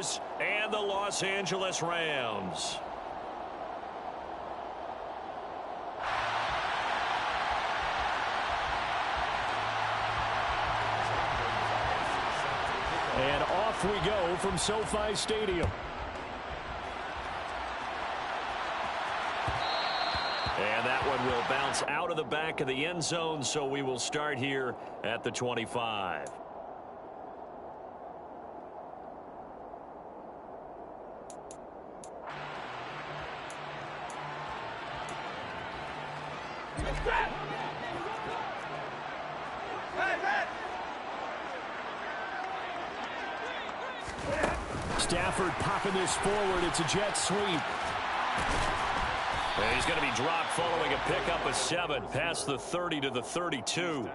Raiders and the Los Angeles Rams. And off we go from SoFi Stadium. And that one will bounce out of the back of the end zone, so we will start here at the 25. Stafford popping this forward. It's a jet sweep. And he's going to be dropped following a pickup of 7 past the 30 to the 32.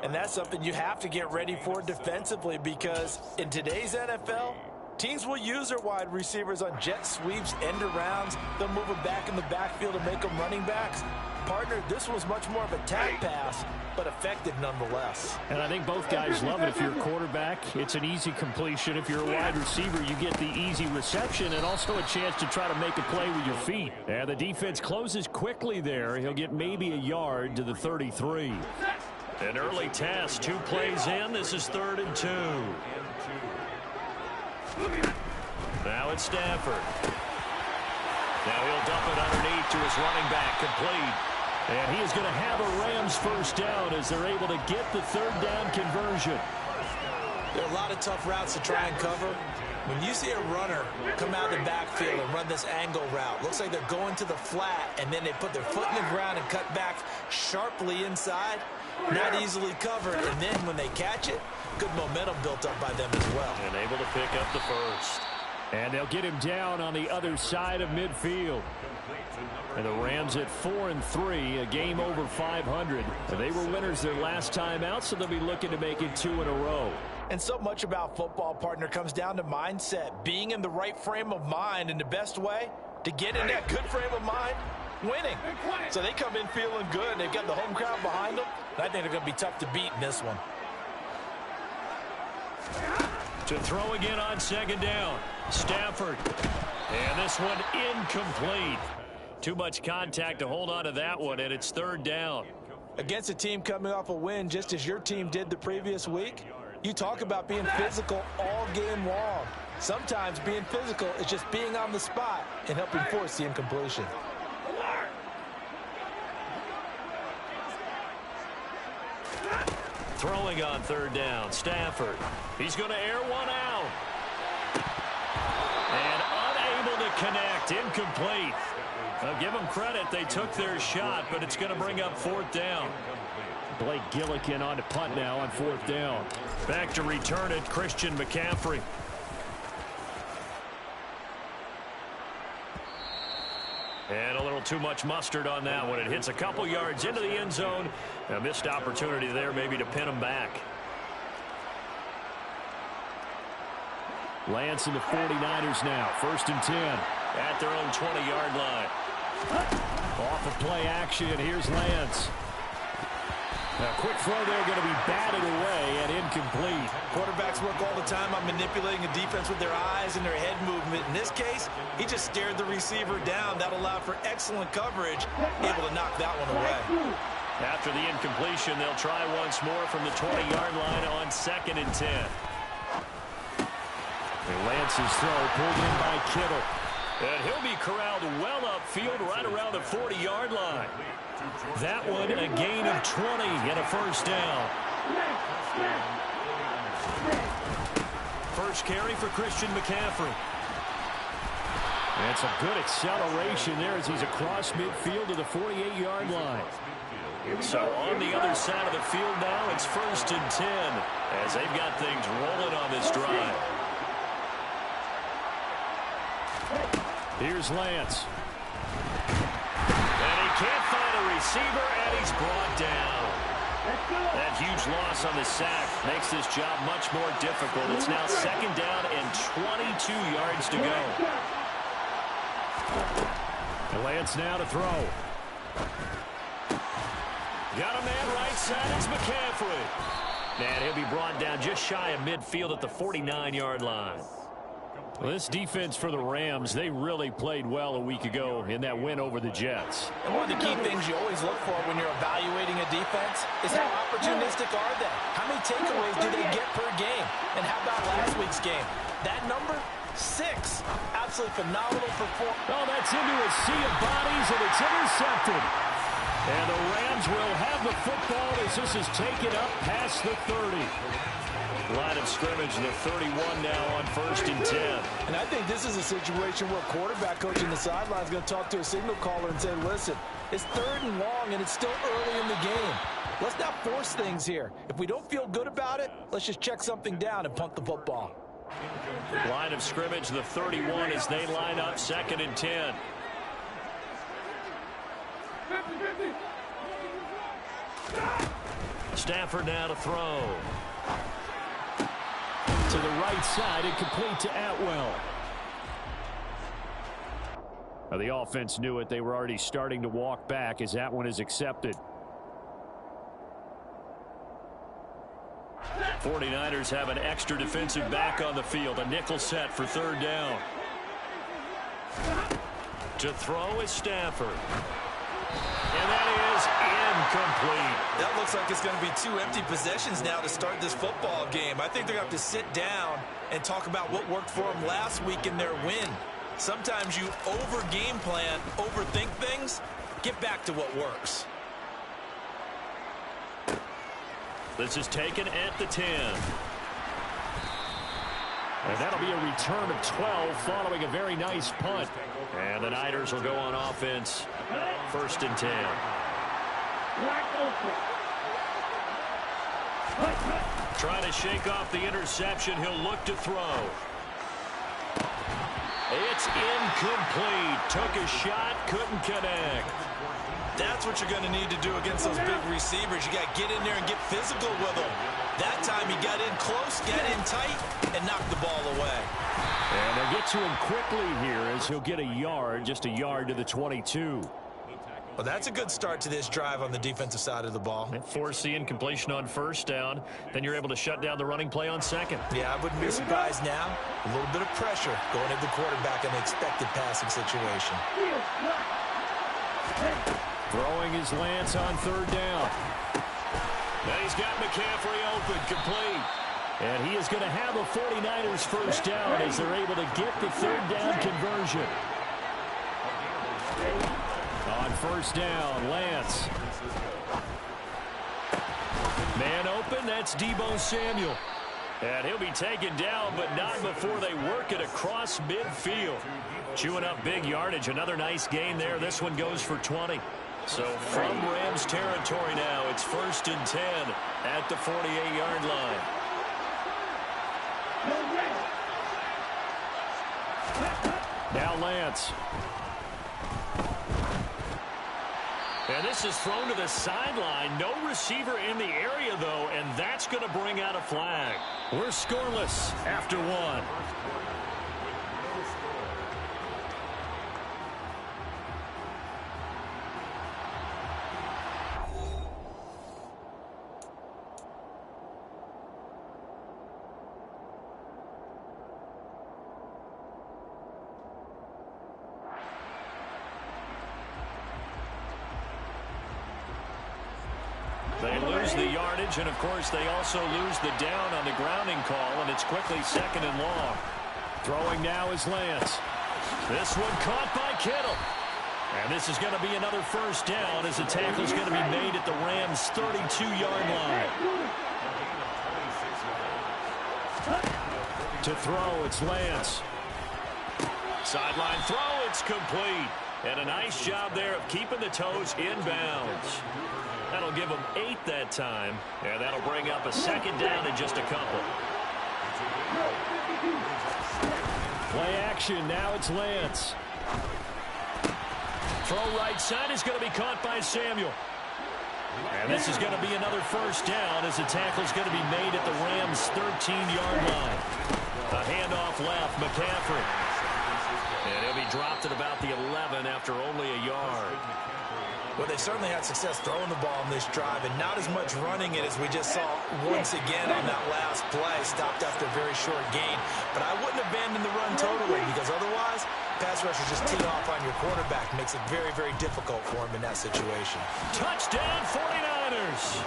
And that's something you have to get ready for defensively, because in today's NFL, teams will use their wide receivers on jet sweeps, end arounds. They'll move them back in the backfield and make them running backs. Partner, this was much more of a tap pass, but effective nonetheless. And I think both guys love it. If you're a quarterback, it's an easy completion. If you're a wide receiver, you get the easy reception and also a chance to try to make a play with your feet. And the defense closes quickly there. He'll get maybe a yard to the 33. An early test, 2 plays in. This is 3rd and 2. Now it's Stafford. Now he'll dump it underneath to his running back, complete. And he is going to have a Rams first down as they're able to get the 3rd down conversion. There are a lot of tough routes to try and cover. When you see a runner come out of the backfield and run this angle route, looks like they're going to the flat, and then they put their foot in the ground and cut back sharply inside. Not easily covered, and then when they catch it, good momentum built up by them as well. And able to pick up the first. And they'll get him down on the other side of midfield. And the Rams at 4-3, a game over 500. They were winners their last time out, so they'll be looking to make it 2 in a row. And so much about football, partner, comes down to mindset, being in the right frame of mind, and the best way to get in that good frame of mind, winning. So they come in feeling good. They've got the home crowd behind them. I think they're going to be tough to beat in this one. To throw again on 2nd down. Stafford. And this one incomplete. Too much contact to hold on to that one, and it's 3rd down. Against a team coming off a win, just as your team did the previous week, you talk about being physical all game long. Sometimes being physical is just being on the spot and helping force the incompletion. Throwing on 3rd down, Stafford. He's going to air one out. And unable to connect, incomplete. I'll give them credit, they took their shot, but it's going to bring up 4th down. Blake Gillikin on to punt now on 4th down. Back to return it, Christian McCaffrey. And a little too much mustard on that one. It hits a couple yards into the end zone. A missed opportunity there maybe to pin him back. Lance and the 49ers now. 1st and 10. At their own 20-yard line. Off of play action. Here's Lance. A quick throw there, going to be batted away and incomplete. Quarterbacks work all the time on manipulating a defense with their eyes and their head movement. In this case, he just stared the receiver down. That allowed for excellent coverage, able to knock that one away. After the incompletion, they'll try once more from the 20-yard line on 2nd and 10. And Lance's throw pulled in by Kittle. And he'll be corralled well upfield right around the 40-yard line. That one a gain of 20 and a 1st down. First carry for Christian McCaffrey. And some good acceleration there as he's across midfield to the 48-yard line. So on the other side of the field now, it's 1st and 10 as they've got things rolling on this drive. Here's Lance. And he can't find a receiver, and he's brought down. That huge loss on the sack makes this job much more difficult. It's now 2nd down and 22 yards to go. And Lance now to throw. Got a man right side. It's McCaffrey. And he'll be brought down just shy of midfield at the 49-yard line. Well, this defense for the Rams, they really played well a week ago in that win over the Jets. And one of the key things you always look for when you're evaluating a defense is how opportunistic are they? How many takeaways do they get per game? And how about last week's game? That number, 6. Absolutely phenomenal performance. Oh, that's into a sea of bodies, and it's intercepted. And the Rams will have the football as this is taken up past the 30. Line of scrimmage, the 31 now on 1st and 10. And I think this is a situation where quarterback coach in the sideline is going to talk to a signal caller and say, listen, it's 3rd and long, and it's still early in the game. Let's not force things here. If we don't feel good about it, let's just check something down and punt the football. Line of scrimmage, the 31 as they line up 2nd and 10. Stafford now to throw. To the right side, incomplete to Atwell. Now, the offense knew it. They were already starting to walk back as that one is accepted. 49ers have an extra defensive back on the field. A nickel set for 3rd down. To throw is Stafford. And that is incomplete. That looks like it's going to be 2 empty possessions now to start this football game. I think they're going to have to sit down and talk about what worked for them last week in their win. Sometimes you over-game plan, overthink things. Get back to what works. This is taken at the 10. And that'll be a return of 12 following a very nice punt. And the Niners will go on offense. 1st and 10. Trying to shake off the interception. He'll look to throw. It's incomplete. Took a shot, couldn't connect. That's what you're going to need to do against those big receivers. You got to get in there and get physical with them. That time he got in close, got in tight, and knocked the ball away. And they'll get to him quickly here as he'll get a yard, just a yard to the 22. Well, that's a good start to this drive on the defensive side of the ball. Force the incompletion on 1st down. Then you're able to shut down the running play on 2nd. Yeah, I wouldn't be surprised now. A little bit of pressure going into the quarterback in the expected passing situation. Throwing is Lance on 3rd down. Now he's got McCaffrey open, complete. And he is going to have a 49ers 1st down as they're able to get the 3rd down conversion. On 1st down, Lance. Man open, that's Deebo Samuel. And he'll be taken down, but not before they work it across midfield. Chewing up big yardage, another nice gain there. This one goes for 20. So from Rams territory now, it's 1st and 10 at the 48-yard line. Now Lance. And this is thrown to the sideline. No receiver in the area, though, and that's going to bring out a flag. We're scoreless after 1. They lose the yardage, and, of course, they also lose the down on the grounding call, and it's quickly 2nd and long. Throwing now is Lance. This one caught by Kittle. And this is going to be another 1st down as the tackle is going to be made at the Rams' 32-yard line. To throw, it's Lance. Sideline throw, it's complete. And a nice job there of keeping the toes inbounds. That'll give them 8 that time. And that'll bring up a 2nd down in just a couple. Play action, now it's Lance. Throw right side is going to be caught by Samuel. And this is going to be another 1st down as the tackle is going to be made at the Rams' 13-yard line. A handoff left, McCaffrey. And he'll be dropped at about the 11 after only a yard. Well, they certainly had success throwing the ball in this drive, and not as much running it as we just saw once again on that last play. Stopped after a very short gain. But I wouldn't abandon the run totally. Pass rushers just tee off on your quarterback. Makes it very, very difficult for him in that situation. Touchdown 49ers.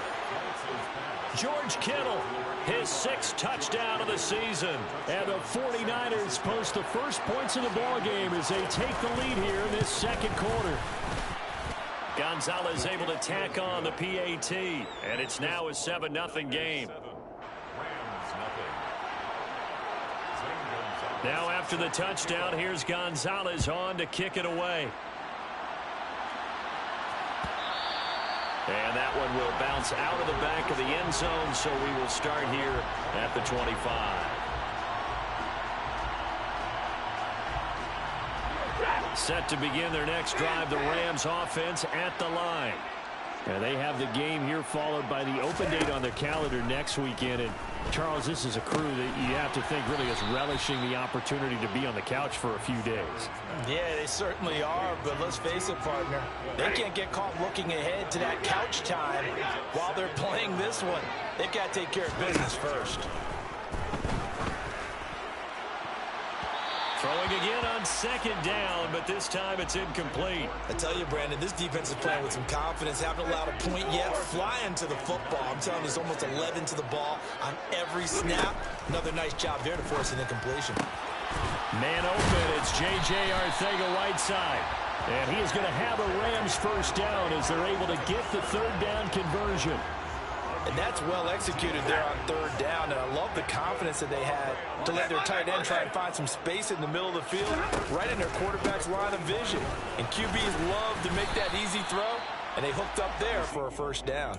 George Kittle, his 6th touchdown of the season. And the 49ers post the first points of the ball game as they take the lead here in this second quarter. Gonzalez able to tack on the PAT, and it's now a 7-0 game. Now after the touchdown, here's Gonzalez on to kick it away. And that one will bounce out of the back of the end zone, so we will start here at the 25. Set to begin their next drive, the Rams offense at the line. And they have the game here followed by the open date on their calendar next weekend. And Charles, this is a crew that you have to think really is relishing the opportunity to be on the couch for a few days. Yeah, they certainly are, but let's face it, partner. They can't get caught looking ahead to that couch time while they're playing this one. They've got to take care of business first. Throwing again on 2nd down, but this time it's incomplete. I tell you, Brandon, this defense is playing with some confidence. Haven't allowed a point yet. Flying to the football. I'm telling you, there's almost 11 to the ball on every snap. Another nice job there to force an incompletion. Man open, it's J.J. Arcega-Whiteside. And he is going to have a Rams first down as they're able to get the 3rd down conversion. And that's well executed there on 3rd down. And I love the confidence that they had to let their tight end try and find some space in the middle of the field, right in their quarterback's line of vision. And QBs love to make that easy throw, and they hooked up there for a first down.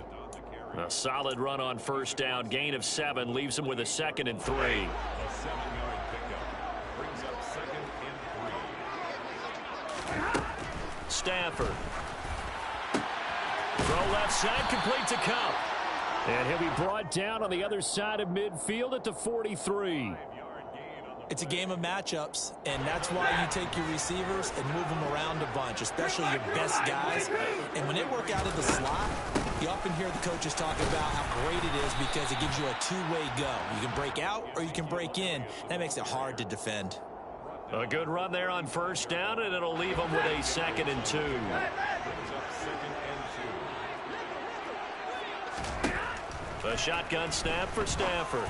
A solid run on 1st down. Gain of 7 leaves them with a 2nd and 3. A 7-yard pickup brings up 2nd and 3. Stafford. Throw left side, complete to Kupp. And he'll be brought down on the other side of midfield at the 43. It's a game of matchups, and that's why you take your receivers and move them around a bunch, especially your best guys. And when they work out of the slot, you often hear the coaches talk about how great it is because it gives you a two-way go. You can break out or you can break in. That makes it hard to defend. A good run there on 1st down, and it'll leave them with a 2nd and 2. A shotgun snap for Stafford.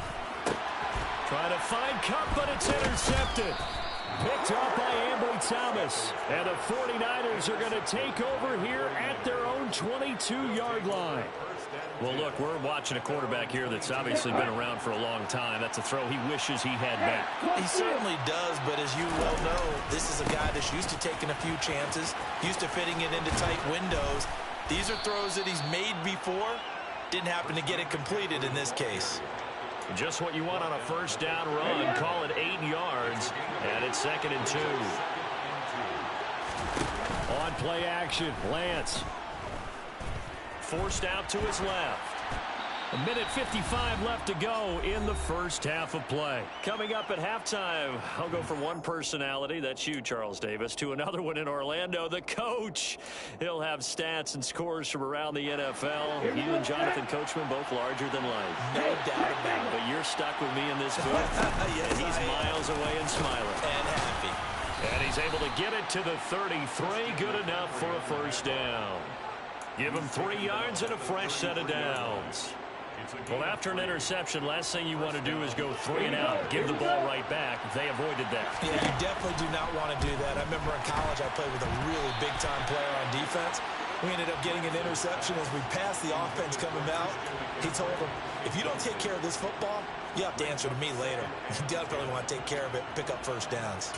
Trying to find Kupp, but it's intercepted. Picked up by Ambry Thomas. And the 49ers are going to take over here at their own 22-yard line. Well, look, we're watching a quarterback here that's obviously been around for a long time. That's a throw he wishes he had back. He certainly does, but as you well know, this is a guy that's used to taking a few chances, used to fitting it into tight windows. These are throws that he's made before. Didn't happen to get it completed in this case. Just what you want on a 1st down run. Call it 8 yards, and it's 2nd and 2. On play action, Lance. Forced out to his left. 1:55 left to go in the first half of play. Coming up at halftime, I'll go from one personality, that's you, Charles Davis, to another one in Orlando, the coach. He'll have stats and scores from around the NFL. You and Jonathan Coachman both larger than life. No doubt about it. But you're stuck with me in this booth. Yes, and he's miles away and smiling. And happy. And he's able to get it to the 33. Good enough for a 1st down. Give him 3 yards and a fresh set of downs. Well, after an interception, last thing you want to do is go 3 and out, give the ball right back. They avoided that. Yeah, you definitely do not want to do that. I remember in college I played with a really big-time player on defense. We ended up getting an interception as we passed the offense coming out. He told him, if you don't take care of this football, you have to answer to me later. You definitely want to take care of it, pick up 1st downs.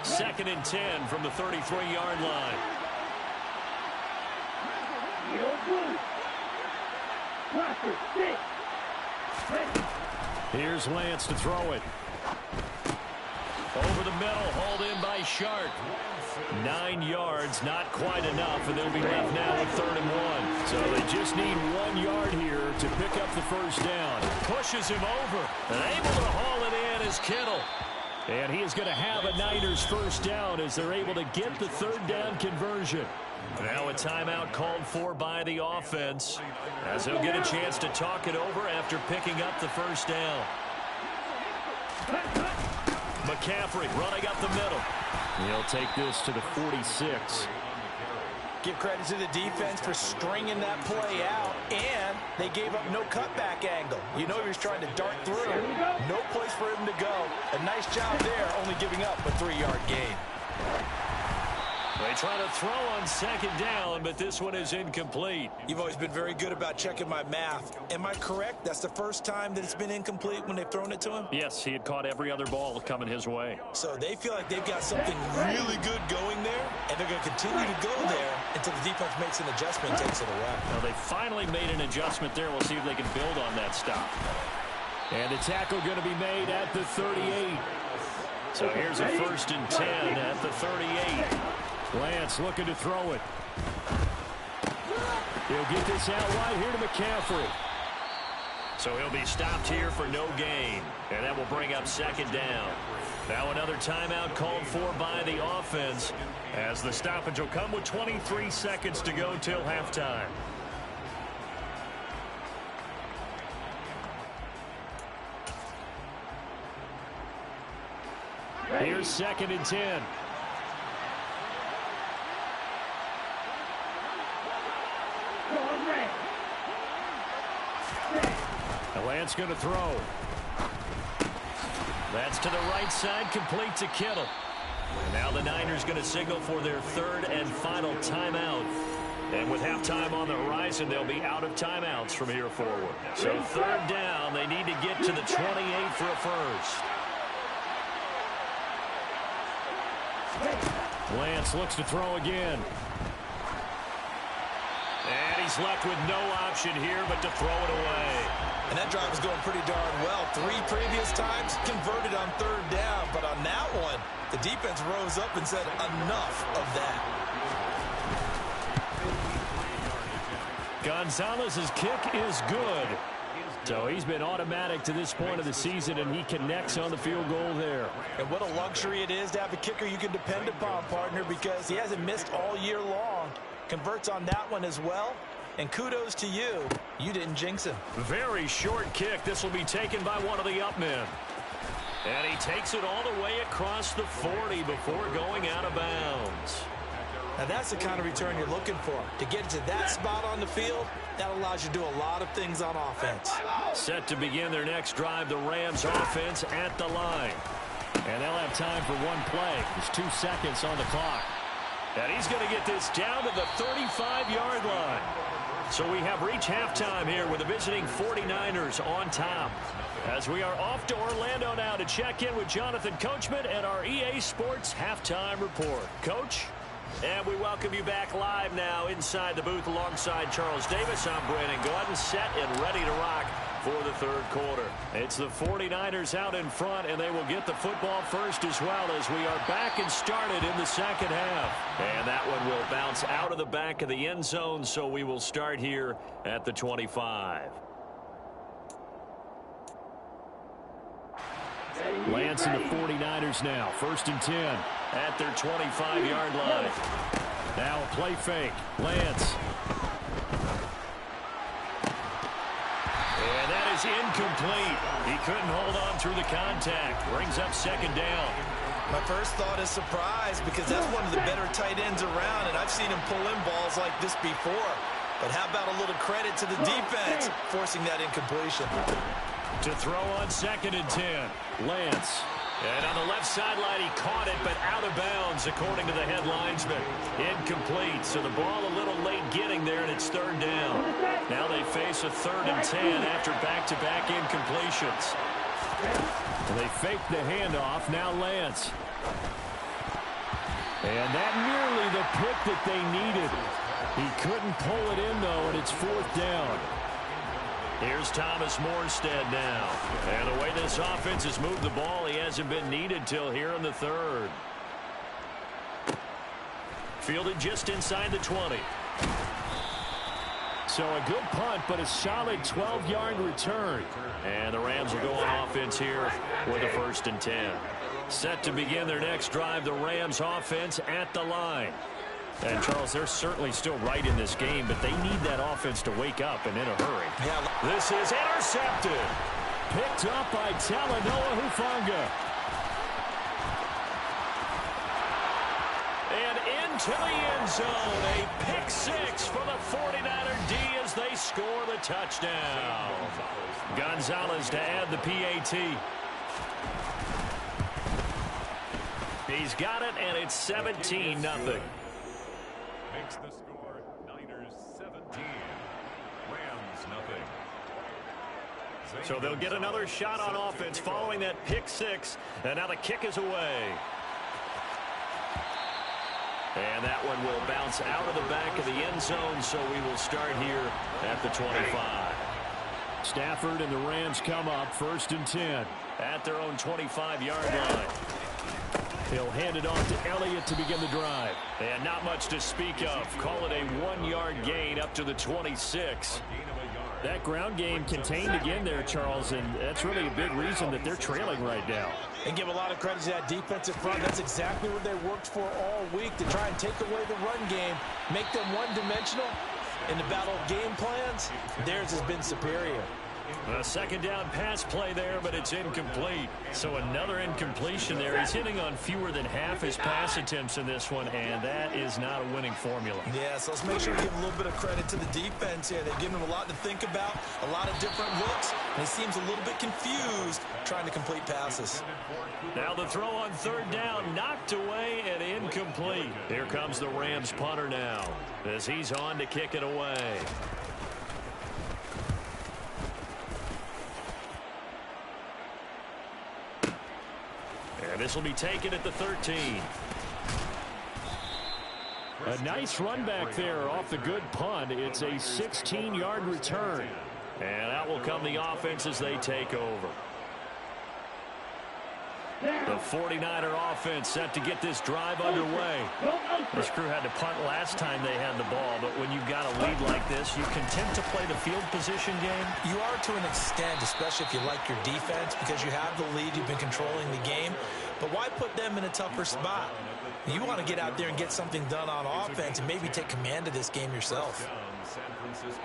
Second and 10 from the 33-yard line. Here's Lance to throw it. Over the middle, hauled in by Sharp. 9 yards, not quite enough, and they'll be left now with 3rd and 1. So they just need 1 yard here to pick up the 1st down. Pushes him over, and able to haul it in is Kittle. And he is going to have a Niners 1st down as they're able to get the 3rd down conversion. Now a timeout called for by the offense, as they'll get a chance to talk it over after picking up the first down. McCaffrey running up the middle. He'll take this to the 46. Give credit to the defense for stringing that play out, and they gave up no cutback angle. You know he was trying to dart through. No place for him to go. A nice job there, only giving up a 3-yard gain. They try to throw on second down, but this one is incomplete. You've always been very good about checking my math. Am I correct? That's the first time that it's been incomplete when they've thrown it to him? Yes, he had caught every other ball coming his way. So they feel like they've got something really good going there, and they're going to continue to go there until the defense makes an adjustment and takes it away. Now they finally made an adjustment there. We'll see if they can build on that stop. And the tackle going to be made at the 38. So here's a 1st and 10 at the 38. Lance looking to throw it. He'll get this out wide here to McCaffrey. So he'll be stopped here for no gain. And that will bring up second down. Now another timeout called for by the offense, as the stoppage will come with 23 seconds to go till halftime. Here's 2nd and 10. Lance going to throw. That's to the right side, complete to Kittle. Now the Niners going to signal for their 3rd and final timeout. And with halftime on the horizon, they'll be out of timeouts from here forward. So 3rd down, they need to get to the 28 for a first. Lance looks to throw again. And he's left with no option here but to throw it away. And that drive is going pretty darn well. 3 previous times converted on 3rd down, but on that one, the defense rose up and said enough of that. Gonzalez's kick is good. So he's been automatic to this point of the season, and he connects on the field goal there. And what a luxury it is to have a kicker you can depend upon, partner, because he hasn't missed all year long. Converts on that one as well. And kudos to you. You didn't jinx him. Very short kick. This will be taken by one of the up men. And he takes it all the way across the 40 before going out of bounds. Now that's the kind of return you're looking for. To get to that spot on the field, that allows you to do a lot of things on offense. Set to begin their next drive, the Rams offense at the line. And they'll have time for one play. There's 2 seconds on the clock. And he's going to get this down to the 35-yard line. So we have reached halftime here with the visiting 49ers on top. As we are off to Orlando now to check in with Jonathan Coachman and our EA Sports Halftime Report. Coach? And we welcome you back live now inside the booth alongside Charles Davis. I'm Brandon Gordon, set and ready to rock for the 3rd quarter. It's the 49ers out in front, and they will get the football first as well as we are back and started in the 2nd half. And that one will bounce out of the back of the end zone, so we will start here at the 25. Lance and the 49ers now. 1st and 10. At their 25-yard line. Now a play fake. Lance. And that is incomplete. He couldn't hold on through the contact. Brings up 2nd down. My first thought is surprise, because that's one of the better tight ends around, and I've seen him pull in balls like this before. But how about a little credit to the defense forcing that incompletion? To throw on 2nd and 10. Lance. And on the left sideline, he caught it, but out of bounds, according to the head linesman. Incomplete, so the ball a little late getting there, and it's 3rd down. Now they face a 3rd and 10 after back-to-back incompletions. And they fake the handoff. Now Lance. And that nearly the pick that they needed. He couldn't pull it in, though, and it's 4th down. Here's Thomas Morstead now. And the way this offense has moved the ball, he hasn't been needed till here in the 3rd. Fielded just inside the 20. So a good punt, but a solid 12-yard return. And the Rams will go on offense here with a 1st and 10. Set to begin their next drive, the Rams offense at the line. And, Charles, they're certainly still right in this game, but they need that offense to wake up and in a hurry. Yeah. This is intercepted. Picked up by Talanoa Hufanga. And into the end zone. A pick six for the 49er D as they score the touchdown. Gonzalez to add the PAT. He's got it, and it's 17-0. Makes the score Niners 17. Rams nothing. So they'll get another shot on offense following that pick six. And now the kick is away. And that one will bounce out of the back of the end zone, so we will start here at the 25. Stafford and the Rams come up 1st and 10. At their own 25-yard line. He'll hand it off to Elliott to begin the drive. And not much to speak of. Call it a 1-yard gain up to the 26. That ground game contained again there, Charles, and that's really a big reason that they're trailing right now. And give a lot of credit to that defensive front. That's exactly what they worked for all week, to try and take away the run game, make them one-dimensional. In the battle of game plans, theirs has been superior. A second down pass play there, but it's incomplete. So another incompletion there. He's hitting on fewer than half his pass attempts in this one, and that is not a winning formula. Yeah, so let's make sure we give a little bit of credit to the defense here. They've given him a lot to think about, a lot of different looks, and he seems a little bit confused trying to complete passes. Now the throw on 3rd down, knocked away and incomplete. Here comes the Rams punter now as he's on to kick it away. And this will be taken at the 13. A nice run back there off the good punt. It's a 16-yard return. And out will come the offense as they take over. The 49er offense set to get this drive underway. This crew had to punt last time they had the ball, but when you've got a lead like this, you content to play the field position game? You are to an extent, especially if you like your defense, because you have the lead, you've been controlling the game. But why put them in a tougher spot? You want to get out there and get something done on offense and maybe take command of this game yourself.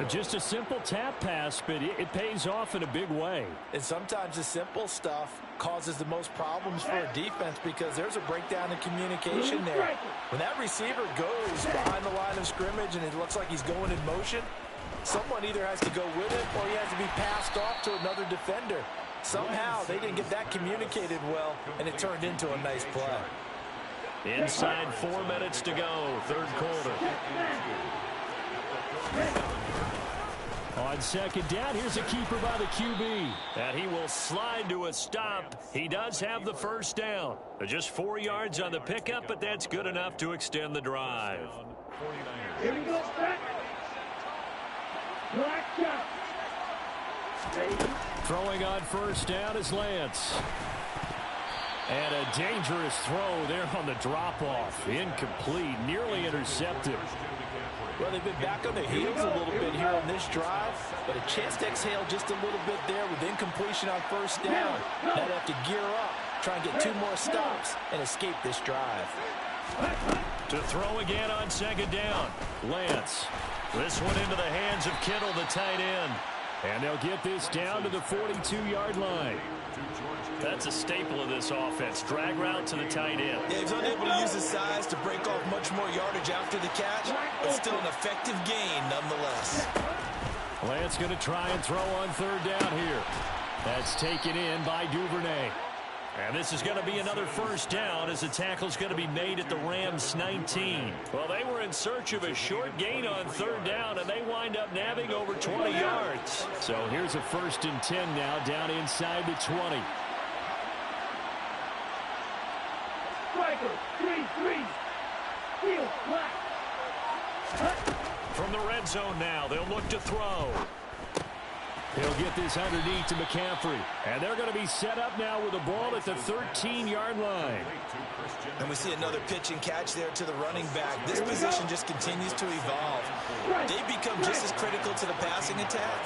Just a simple tap pass, but it pays off in a big way. And sometimes the simple stuff causes the most problems for a defense because there's a breakdown in communication there. When that receiver goes behind the line of scrimmage and it looks like he's going in motion, someone either has to go with it or he has to be passed off to another defender. Somehow they didn't get that communicated well, and it turned into a nice play. Inside 4 minutes to go, 3rd quarter. On 2nd down, here's a keeper by the QB. And he will slide to a stop. He does have the 1st down. Just 4 yards on the pickup, but that's good enough to extend the drive. Here we go, back. Black shot. Throwing on 1st down is Lance. And a dangerous throw there on the drop-off. Incomplete, nearly intercepted. Well, they've been back on their heels a little bit here on this drive, but a chance to exhale just a little bit there with incompletion on 1st down. Now they have to gear up, try and get 2 more stops, and escape this drive. To throw again on 2nd down, Lance. This one into the hands of Kittle, the tight end. And they'll get this down to the 42-yard line. That's a staple of this offense. Drag route to the tight end. Yeah, he's unable to use his size to break off much more yardage after the catch, but still an effective gain nonetheless. Lance going to try and throw on 3rd down here. That's taken in by Duvernay. And this is going to be another 1st down as the tackle's going to be made at the Rams 19. Well, they were in search of a short gain on 3rd down, and they wind up nabbing over 20 yards. So here's a 1st and 10 now down inside the 20. Striker, 3-3. Field, black. From the red zone now, they'll look to throw. He'll get this underneath to McCaffrey. And they're going to be set up now with the ball at the 13-yard line. And we see another pitch and catch there to the running back. This position just continues to evolve. They become just as critical to the passing attack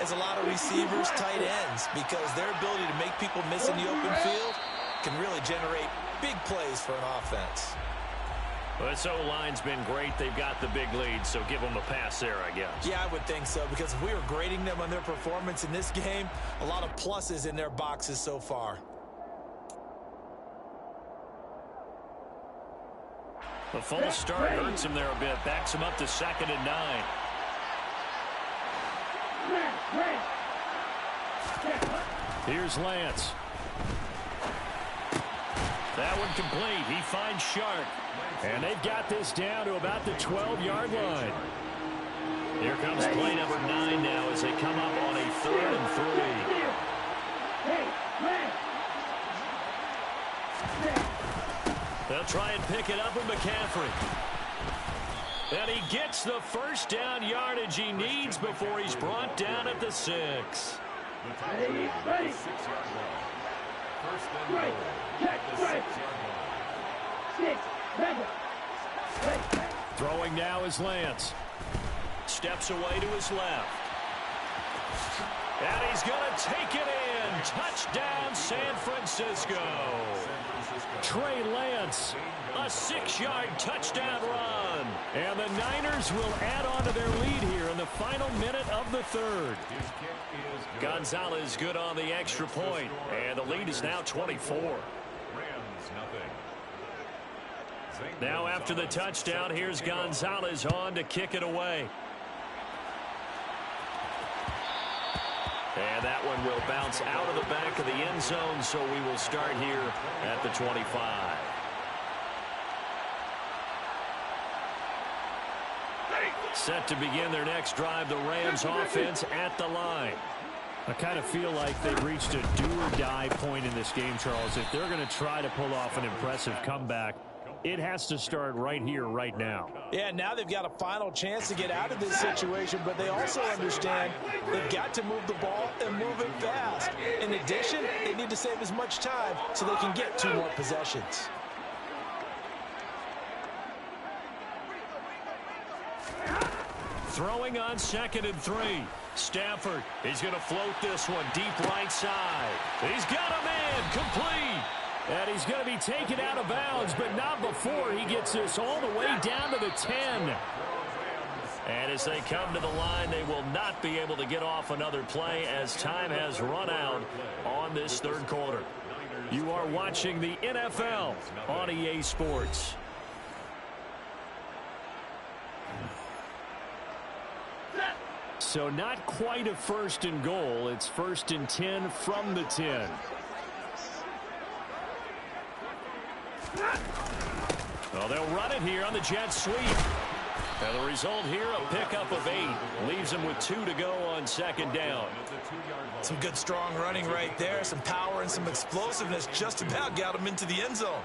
as a lot of receivers, tight ends, because their ability to make people miss in the open field can really generate big plays for an offense. Well, this O-line's been great. They've got the big lead, so give them a pass there, I guess. Yeah, I would think so, because if we were grading them on their performance in this game, a lot of pluses in their boxes so far. The false start hurts him there a bit. Backs him up to 2nd and 9. Here's Lance. That one complete. He finds Shark. And they've got this down to about the 12-yard line. Here comes play number 9 now as they come up on a 3rd and 3. They'll try and pick it up with McCaffrey. And he gets the first down yardage he needs before he's brought down at the 6. Ready. Right. Check. Right. 6. Throwing now is Lance. Steps away to his left. And he's going to take it in. Touchdown, San Francisco. Trey Lance, a 6-yard touchdown run. And the Niners will add on to their lead here in the final minute of the 3rd. Gonzalez good on the extra point. And the lead is now 24. Now after the touchdown, here's Gonzalez on to kick it away. And that one will bounce out of the back of the end zone, so we will start here at the 25. Set to begin their next drive, the Rams offense at the line. I kind of feel like they've reached a do-or-die point in this game, Charles. If they're going to try to pull off an impressive comeback, it has to start right here, right now. Yeah, now they've got a final chance to get out of this situation, but they also understand they've got to move the ball and move it fast. In addition, they need to save as much time so they can get 2 more possessions. Throwing on 2nd and 3. Stafford, he's going to float this one deep right side. He's got him in, complete. And he's going to be taken out of bounds, but not before he gets this all the way down to the 10. And as they come to the line, they will not be able to get off another play as time has run out on this 3rd quarter. You are watching the NFL on EA Sports. So not quite a 1st and goal. It's 1st and 10 from the 10. Well, they'll run it here on the jet sweep. And the result here, a pickup of 8. Leaves them with 2 to go on 2nd down. Some good, strong running right there. Some power and some explosiveness. Just about got them into the end zone.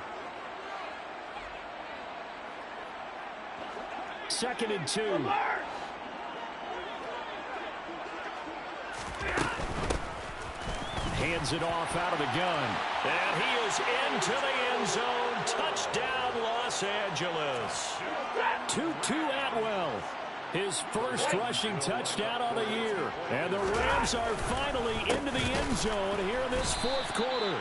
2nd and 2. Hands it off out of the gun. And he is into the end zone. Touchdown, Los Angeles. Tutu Atwell. His first rushing touchdown on the year. And the Rams are finally into the end zone here in this 4th quarter.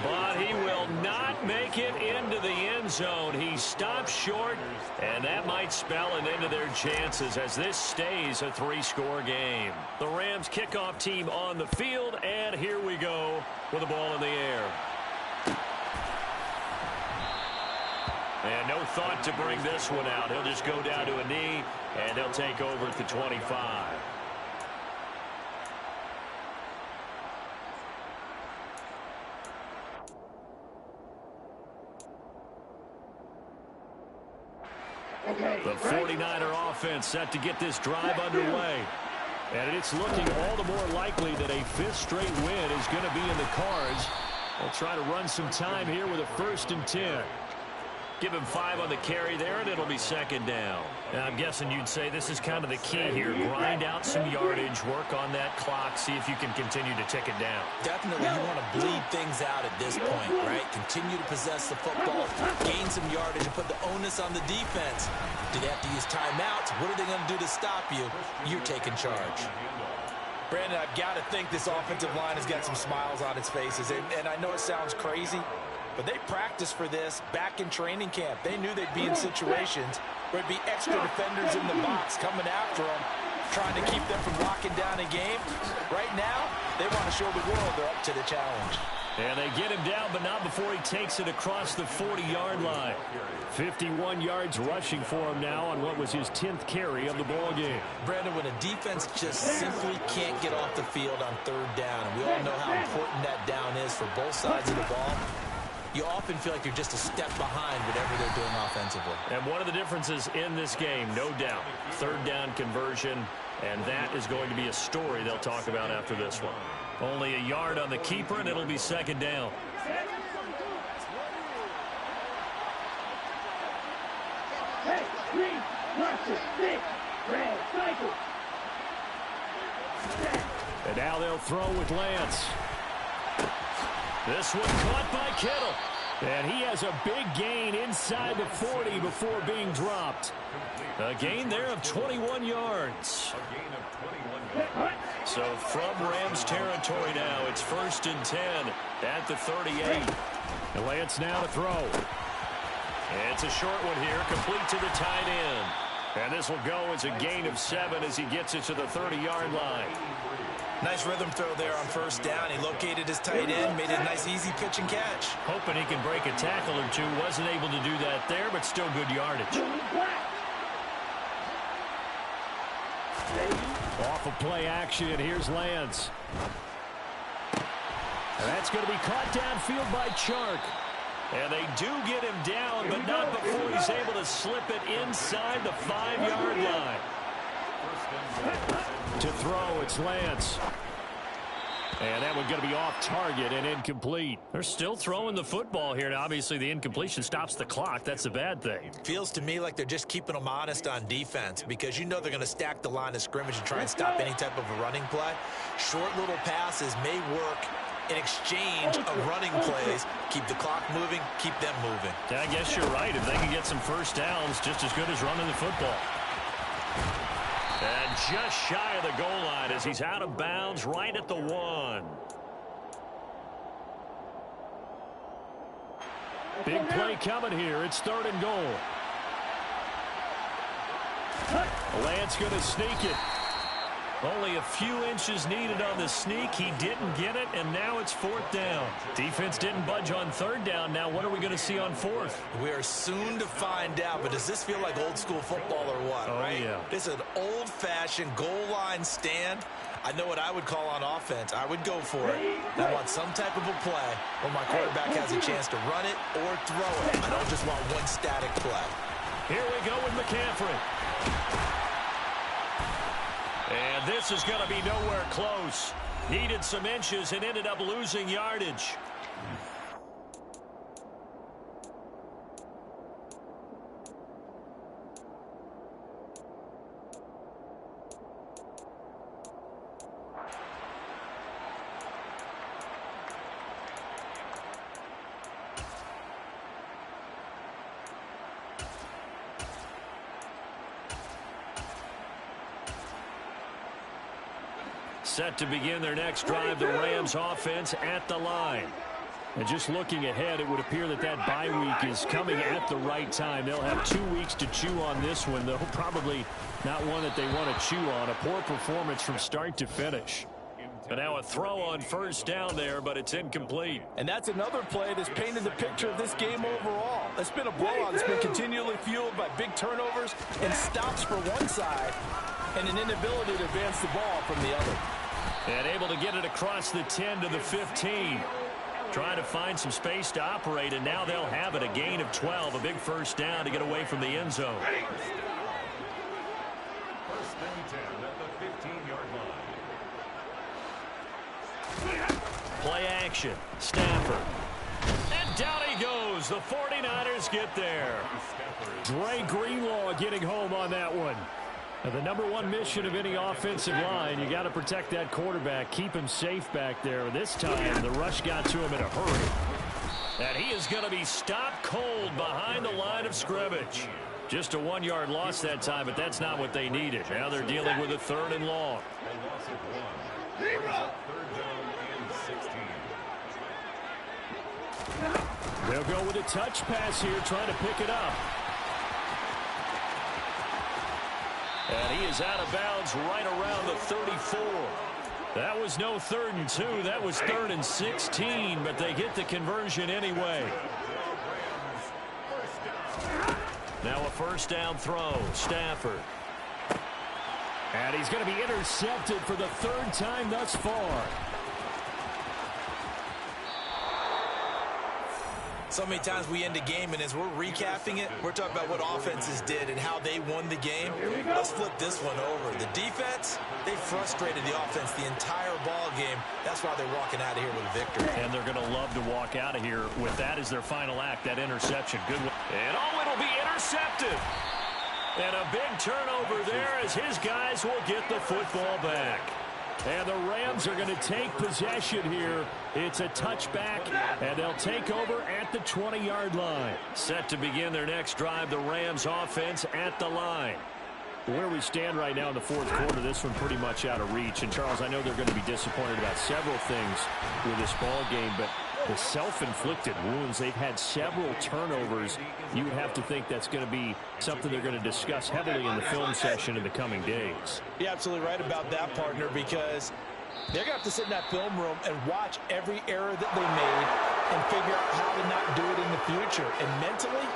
But he will not make it into the end zone. He stops short, and that might spell an end to their chances as this stays a 3-score game. The Rams kickoff team on the field, and here we go with the ball in the air. And no thought to bring this one out. He'll just go down to a knee, and they'll take over at the 25. The 49er offense set to get this drive underway. And it's looking all the more likely that a 5th straight win is going to be in the cards. They'll try to run some time here with a 1st and 10. Give him 5 on the carry there, and it'll be 2nd down. Now, I'm guessing you'd say this is kind of the key here. Grind out some yardage, work on that clock, see if you can continue to tick it down. Definitely, you want to bleed things out at this point, right? Continue to possess the football, gain some yardage, and put the onus on the defense. Do they have to use timeouts? What are they going to do to stop you? You're taking charge. Brandon, I've got to think this offensive line has got some smiles on its faces. And I know it sounds crazy, But they practiced for this back in training camp. They knew they'd be in situations where it'd be extra defenders in the box coming after them, trying to keep them from locking down a game. Right now, they want to show the world they're up to the challenge. And they get him down, but not before he takes it across the 40-yard line. 51 yards rushing for him now on what was his 10th carry of the ball game. Brandon, when a defense just simply can't get off the field on third down, and we all know how important that down is for both sides of the ball, you often feel like you're just a step behind whatever they're doing offensively. And one of the differences in this game, no doubt, third down conversion, and that is going to be a story they'll talk about after this one. Only a yard on the keeper, and it'll be second down. Hey, green, marker, 6, red, cycle. And now they'll throw with Lance. This one caught by Kittle. And he has a big gain inside the 40 before being dropped. A gain there of 21 yards. So from Rams territory now, it's 1st and 10 at the 38. And Lance now to throw. It's a short one here, complete to the tight end. And this will go as a gain of 7 as he gets it to the 30-yard line. Nice rhythm throw there on first down. He located his tight end, made it a nice easy pitch and catch. Hoping he can break a tackle or two. Wasn't able to do that there, but still good yardage. Off of play action, here's Lance. And that's going to be caught downfield by Chark. And they do get him down, but not before he's able to slip it inside the 5-yard line. To throw, it's Lance. And that one's going to be off target and incomplete. They're still throwing the football here. Now, obviously, the incompletion stops the clock. That's the bad thing. Feels to me like they're just keeping them honest on defense because you know they're going to stack the line of scrimmage and try and stop any type of a running play. Short little passes may work in exchange of running plays. Keep the clock moving, keep them moving. Yeah, I guess you're right. If they can get some first downs, just as good as running the football. And just shy of the goal line as he's out of bounds right at the 1. Big play coming here. It's 3rd and goal. Lance going to sneak it. Only a few inches needed on the sneak. He didn't get it, and now it's 4th down. Defense didn't budge on 3rd down. Now what are we going to see on 4th? We are soon to find out, but does this feel like old school football or what, right? Yeah. This is an old-fashioned goal line stand. I know what I would call on offense. I would go for it. I want some type of a play where my quarterback has a chance to run it or throw it. I don't just want one static play. Here we go with McCaffrey. And this is going to be nowhere close. Needed some inches and ended up losing yardage. Set to begin their next drive, the Rams offense at the line. And just looking ahead, it would appear that that bye week is coming at the right time. They'll have 2 weeks to chew on this one, though probably not one that they want to chew on. A poor performance from start to finish. And now a throw on first down there, but it's incomplete. And that's another play that's painted the picture of this game overall. It's been a blowout. It's been continually fueled by big turnovers and stops for one side and an inability to advance the ball from the other. And able to get it across the 10 to the 15. Trying to find some space to operate, and now they'll have it. A gain of 12, a big first down to get away from the end zone. 1st and 10 at the 15-yard line. Play action. Stafford. And down he goes. The 49ers get there. Dre Greenlaw getting home on that one. Now, the #1 mission of any offensive line, you got to protect that quarterback, keep him safe back there. This time, the rush got to him in a hurry. And he is going to be stopped cold behind the line of scrimmage. Just a 1-yard loss that time, but that's not what they needed. Now they're dealing with a 3rd and long. A loss of 1. Brings up 3rd down and 16. They'll go with a touch pass here, trying to pick it up. And he is out of bounds right around the 34. That was no 3rd and 2. That was 3rd and 16, but they get the conversion anyway. Now a first down throw. Stafford. And he's going to be intercepted for the 3rd time thus far. So many times we end a game, and as we're recapping it, we're talking about what offenses did and how they won the game. Let's flip this one over. The defense, they frustrated the offense the entire ball game. That's why they're walking out of here with a victory. And they're going to love to walk out of here with that as their final act, that interception. Good one. And it'll be intercepted. And a big turnover there as his guys will get the football back. And the Rams are going to take possession here. It's a touchback, and they'll take over at the 20-yard line. Set to begin their next drive, the Rams offense at the line. Where we stand right now in the 4th quarter, this one pretty much out of reach. And, Charles, I know they're going to be disappointed about several things with this ball game, but the self-inflicted wounds, they've had several turnovers. You would have to think that's going to be something they're going to discuss heavily in the film session in the coming days. You're absolutely right about that, partner, because they're going to have to sit in that film room and watch every error that they made and figure out how to not do it in the future. And mentally,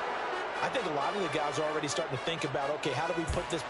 I think a lot of the guys are already starting to think about, okay, how do we put this